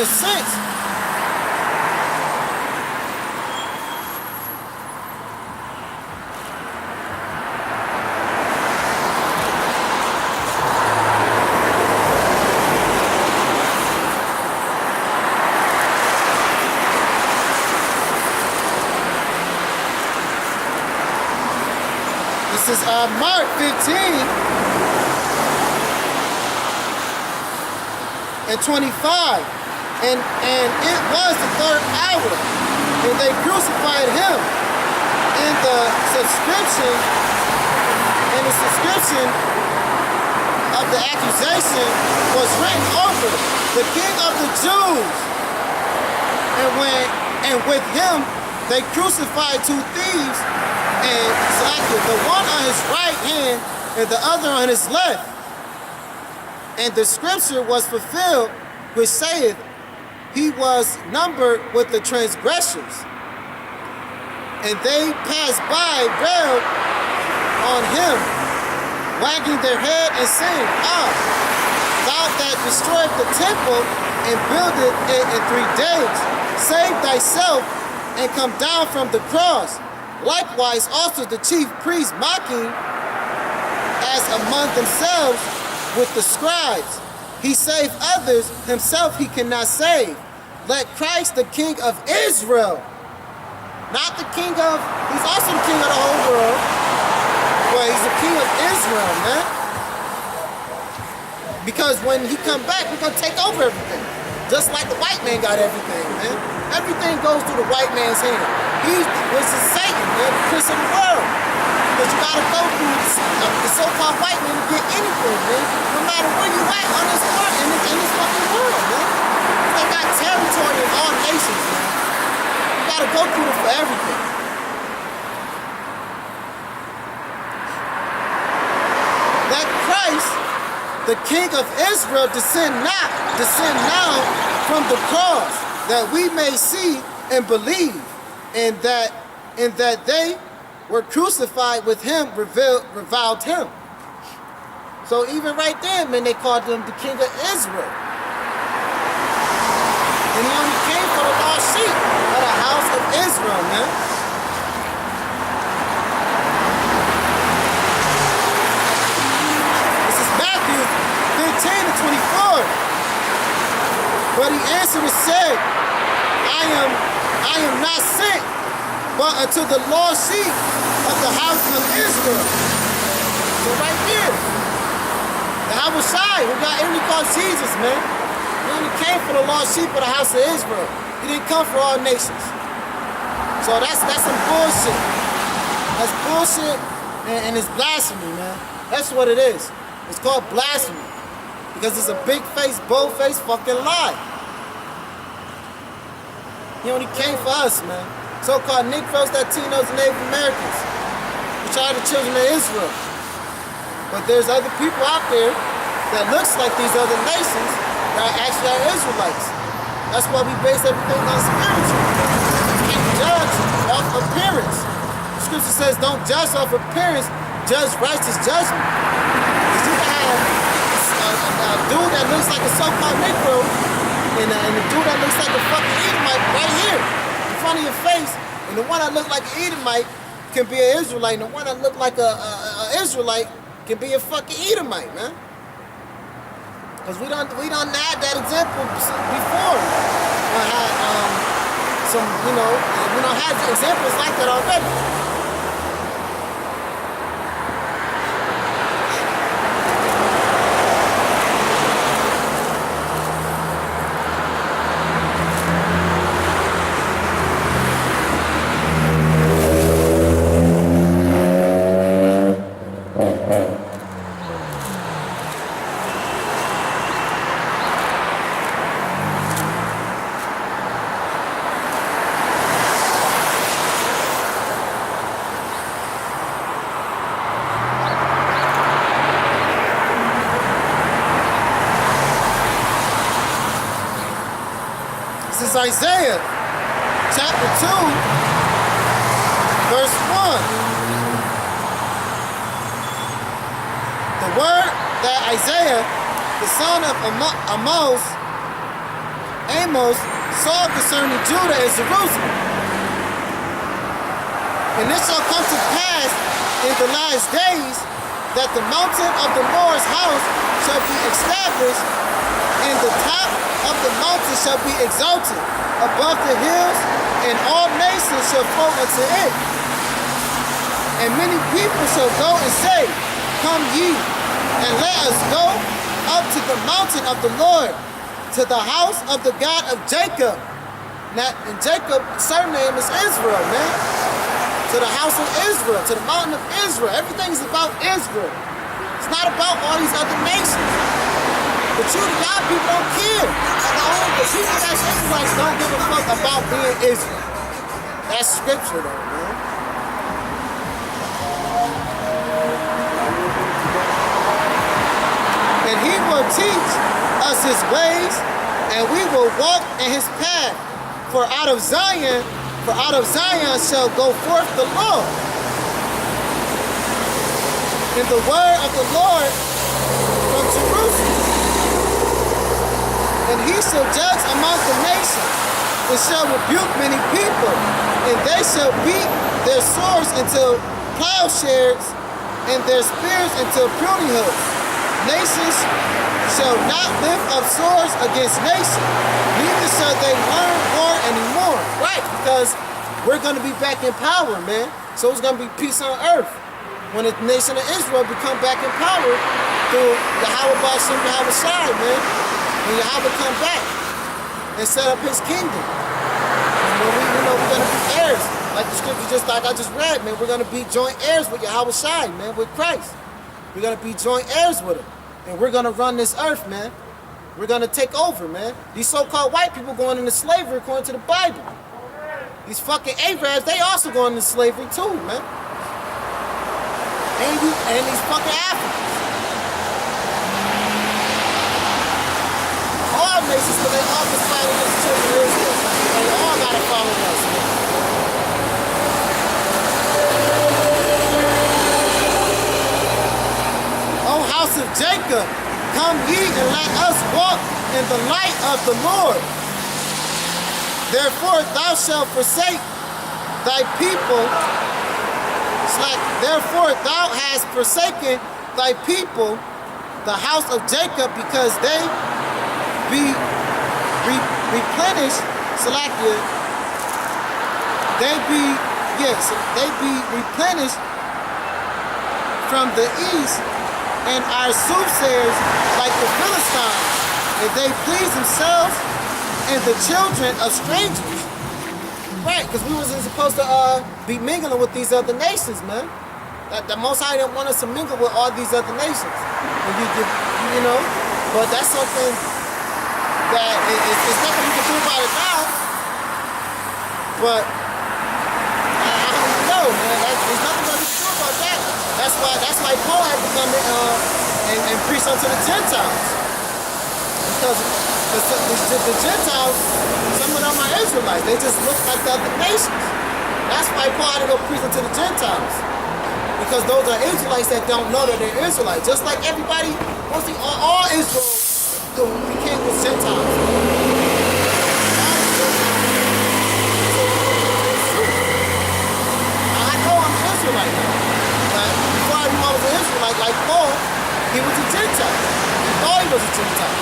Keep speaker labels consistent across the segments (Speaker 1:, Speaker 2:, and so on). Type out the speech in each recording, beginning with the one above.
Speaker 1: a sense. This is Mark 15 and 25. And it was the third hour, and they crucified him. And the subscription of the accusation was written over the King of the Jews. And with him they crucified two thieves, and the one on his right hand and the other on his left. And the scripture was fulfilled, which saith, he was numbered with the transgressors. And they passed by, railed on him, wagging their head and saying, thou that destroyed the temple and builded it in 3 days, save thyself and come down from the cross. Likewise also the chief priests mocking as among themselves with the scribes. He saved others, himself he cannot save. Let Christ the King of Israel, not the king of, he's also the king of the whole world, but he's the King of Israel, man. Because when he come back, we're gonna take over everything. Just like the white man got everything, man. Everything goes through the white man's hand. He was a Satan, man, the prince of the world. Because you gotta go through the so-called white man to get anything, man. No matter where you at on this world, in this fucking world, man. They got territory in all nations, man. You gotta go through it for everything. Let Christ, the King of Israel, descend now from the cross, that we may see and believe, and that they were crucified with him, reviled him. So even right there, man, they called him the King of Israel. And he only came for the lost sheep of the house of Israel, man. This is Matthew 15 to 24. But he answered and said, I am not sent, but unto the lost sheep of the house of Israel. So right here, the Yahawashi, who got everybody called Jesus, man. He only came for the lost sheep of the house of Israel. He didn't come for all nations. So that's some bullshit. That's bullshit, and it's blasphemy, man. That's what it is. It's called blasphemy. Because it's a big-faced, bold-faced fucking lie. He only came for us, man. So-called Negroes, Latinos, and Native Americans, which are the children of Israel. But there's other people out there that looks like these other nations that actually are Israelites. That's why we base everything on spiritual. You can't judge off appearance. The scripture says, don't judge off appearance, judge righteous judgment. Because you can have a dude that looks like a so-called Negro and a dude that looks like a fucking Edomite right here in front of your face, and the one that looks like an Edomite can be an Israelite, and the one that looks like a Israelite can be a fucking Edomite, man. Because we don't had that example before. We don't have examples like that already. This is Isaiah chapter 2, verse 1. The word that Isaiah, the son of Amos, Amos saw concerning Judah and Jerusalem. And it shall come to pass in the last days that the mountain of the Lord's house shall be established, and the top of the mountain shall be exalted above the hills, and all nations shall flow unto it. And many people shall go and say, Come ye, and let us go up to the mountain of the Lord, to the house of the God of Jacob. Now, and Jacob's surname is Israel, man. To the house of Israel, to the mountain of Israel. Everything's about Israel. It's not about all these other nations. But you, the God people, don't care. The people that's Israelites don't give a fuck about being Israel. That's scripture, though, man. And he will teach us his ways, and we will walk in his path. For out of Zion shall go forth the law, and the word of the Lord from Jerusalem. And he shall judge among the nations, and shall rebuke many people, and they shall beat their swords into plowshares, and their spears into pruning hooks. Nations shall not lift up swords against nations, neither shall they learn war anymore. Right, because we're going to be back in power, man. So it's going to be peace on earth when the nation of Israel become back in power through Yahawashi and Yahawashi, man. When Yahweh come back and set up his kingdom. And when we're going to be heirs. Like the scripture like I just read, man. We're going to be joint heirs with Yahawashi, man, with Christ. We're going to be joint heirs with him. And we're going to run this earth, man. We're going to take over, man. These so-called white people going into slavery according to the Bible. These fucking Arabs, they also going into slavery too, man. And these fucking Africans. All nations, but they all just fighting against the children of Israel. They all got to follow us, man. O house of Jacob, come ye and let us walk in the light of the Lord. Therefore thou shalt forsake thy people. Therefore thou hast forsaken thy people, the house of Jacob, because they be replenished. They be replenished from the east, and our soothsayers like the Philistines, and they please themselves and the children of strangers. Right, because we wasn't supposed to be mingling with these other nations, man. The Most High didn't want us to mingle with all these other nations. And you know, but that's something that it's nothing we can do about it now. But I don't know, man. There's nothing that we can do about that. That's why Paul had to come and preach unto the Gentiles. Because the Gentiles, some of them are Israelites. They just look like the other nations. That's why Paul had to go preach unto the Gentiles. Because those are Israelites that don't know that they're Israelites. Just like everybody, mostly all Israel became with Gentiles. I know I'm an Israelite now. But before I was an Israelite, like Paul, he was a Gentile. He thought he was a Gentile.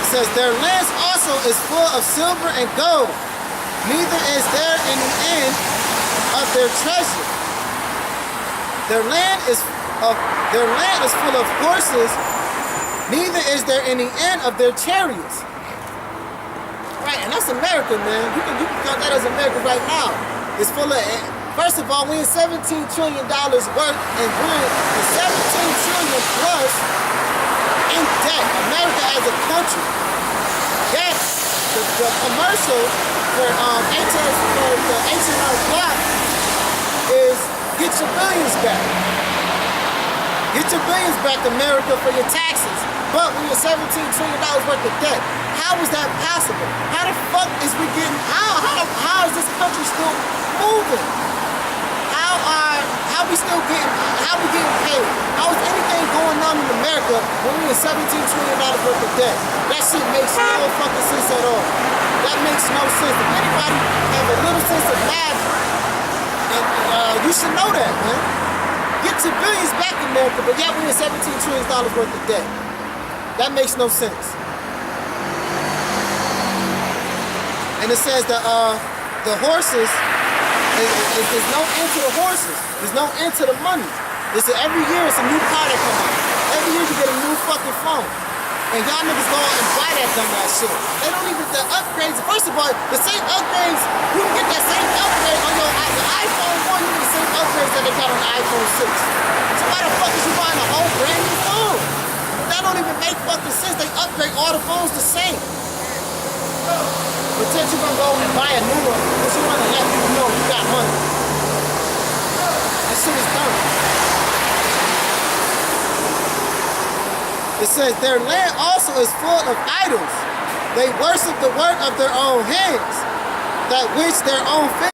Speaker 1: Says their lands also is full of silver and gold, neither is there any end of their treasure. Their land is full of horses, neither is there any end of their chariots. Right, and that's America, man. You can count that as America right now. It's full of, first of all, we're in $17 trillion worth, and we're in 17 trillion plus in debt. America as a country. Yes, the commercial for the H&R Block is get your billions back. Get your billions back, America, for your taxes. But when you're $17 trillion worth of debt, how is that possible? How the fuck is we getting, how is this country still moving? How we we getting paid? How is anything going on in America when we in $17 trillion worth of debt? That shit makes no fucking sense at all. That makes no sense. If anybody have a little sense of math, and you should know that, man. Get your billions back, America, but yet we in $17 trillion worth of debt. That makes no sense. And it says that the horses, there's no end to the horses. There's no end to the money. Every year it's a new car that come out. Every year you get a new fucking phone. And y'all niggas go out and buy that dumbass shit. They don't even, the upgrades, first of all, the same upgrades, you can get that same upgrade on your iPhone 1, you get the same upgrades that they got on the iPhone 6. So why the fuck is you buying a whole brand new phone? That don't even make fucking sense. They upgrade all the phones the same. Pretend you're gonna go and buy a new one because you wanna let people know you got money. That shit is dumb. It says their land also is full of idols. They worship the work of their own hands, that which their own